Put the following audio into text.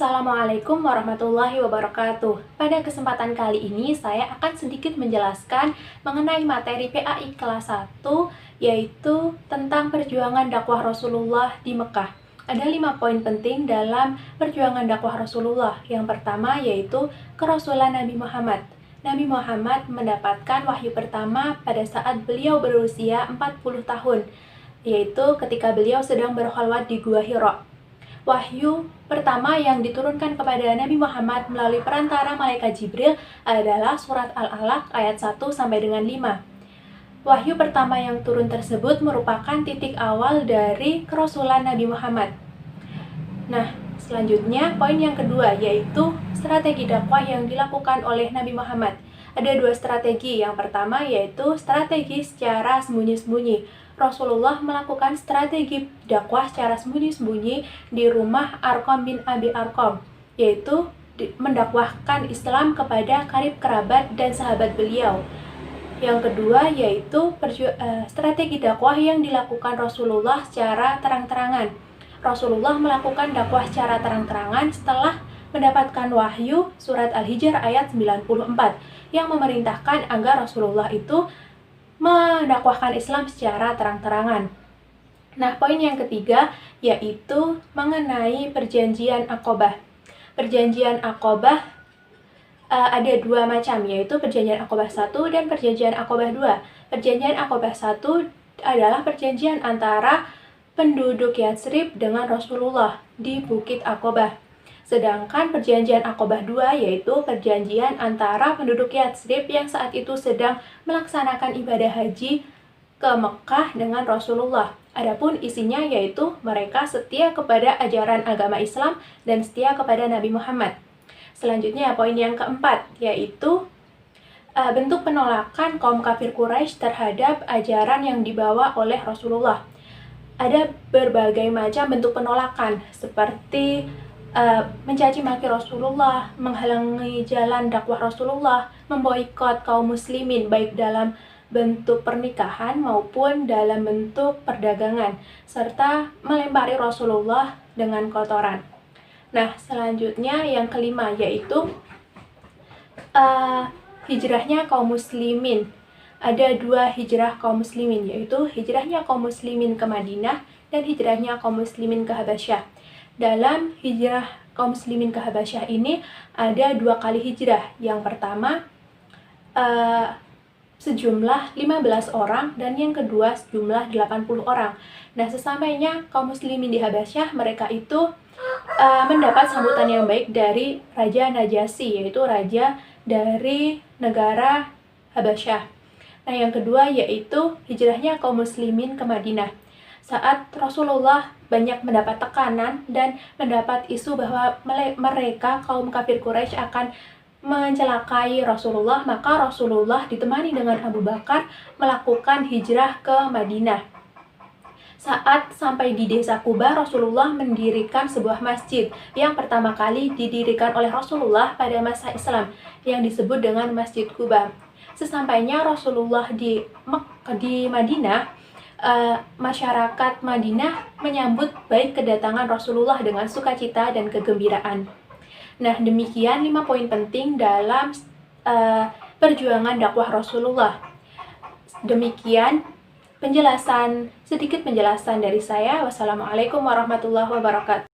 Assalamualaikum warahmatullahi wabarakatuh. Pada kesempatan kali ini saya akan sedikit menjelaskan mengenai materi PAI kelas 1, yaitu tentang perjuangan dakwah Rasulullah di Mekah. Ada 5 poin penting dalam perjuangan dakwah Rasulullah. Yang pertama yaitu kerasulan Nabi Muhammad. Nabi Muhammad mendapatkan wahyu pertama pada saat beliau berusia 40 tahun, yaitu ketika beliau sedang berkhalwat di Gua Hira. Wahyu pertama yang diturunkan kepada Nabi Muhammad melalui perantara malaikat Jibril adalah surat Al-Alaq ayat 1 sampai dengan 5. Wahyu pertama yang turun tersebut merupakan titik awal dari kerasulan Nabi Muhammad. Nah, selanjutnya poin yang kedua yaitu strategi dakwah yang dilakukan oleh Nabi Muhammad. Ada 2 strategi. Yang pertama yaitu strategi secara sembunyi-sembunyi. Rasulullah melakukan strategi dakwah secara sembunyi-sembunyi di rumah Arqam bin Abi Arqam, yaitu mendakwahkan Islam kepada karib kerabat dan sahabat beliau. Yang kedua yaitu strategi dakwah yang dilakukan Rasulullah secara terang-terangan. Rasulullah melakukan dakwah secara terang-terangan setelah mendapatkan wahyu surat Al-Hijr ayat 94 yang memerintahkan agar Rasulullah itu mendakwahkan Islam secara terang-terangan. Nah, poin yang ketiga yaitu mengenai perjanjian Aqobah. Perjanjian Aqobah ada 2 macam, yaitu perjanjian Aqobah 1 dan perjanjian Aqobah 2. Perjanjian Aqobah 1 adalah perjanjian antara penduduk Yatsrib dengan Rasulullah di Bukit Aqobah. Sedangkan perjanjian Aqobah 2 yaitu perjanjian antara penduduk Yatsrib yang saat itu sedang melaksanakan ibadah haji ke Mekah dengan Rasulullah. Adapun isinya yaitu mereka setia kepada ajaran agama Islam dan setia kepada Nabi Muhammad. Selanjutnya poin yang keempat yaitu bentuk penolakan kaum kafir Quraisy terhadap ajaran yang dibawa oleh Rasulullah. Ada berbagai macam bentuk penolakan seperti mencaci maki Rasulullah, menghalangi jalan dakwah Rasulullah, memboikot kaum muslimin baik dalam bentuk pernikahan maupun dalam bentuk perdagangan, serta melempari Rasulullah dengan kotoran. Nah, selanjutnya yang kelima yaitu hijrahnya kaum muslimin. Ada 2 hijrah kaum muslimin, yaitu hijrahnya kaum muslimin ke Madinah dan hijrahnya kaum muslimin ke Habasyah. Dalam hijrah kaum muslimin ke Habasyah ini ada 2 kali hijrah. Yang pertama sejumlah 15 orang dan yang kedua sejumlah 80 orang. Nah, sesampainya kaum muslimin di Habasyah, mereka itu mendapat sambutan yang baik dari Raja Najasyi, yaitu raja dari negara Habasyah. Nah, yang kedua yaitu hijrahnya kaum muslimin ke Madinah. Saat Rasulullah banyak mendapat tekanan dan mendapat isu bahwa mereka kaum kafir Quraisy akan mencelakai Rasulullah, maka Rasulullah ditemani dengan Abu Bakar melakukan hijrah ke Madinah. Saat sampai di desa Quba, Rasulullah mendirikan sebuah masjid yang pertama kali didirikan oleh Rasulullah pada masa Islam yang disebut dengan Masjid Quba. Sesampainya Rasulullah di Madinah, masyarakat Madinah menyambut baik kedatangan Rasulullah dengan sukacita dan kegembiraan. Nah, demikian 5 poin penting dalam perjuangan dakwah Rasulullah. Demikian sedikit penjelasan dari saya. Wassalamualaikum warahmatullahi wabarakatuh.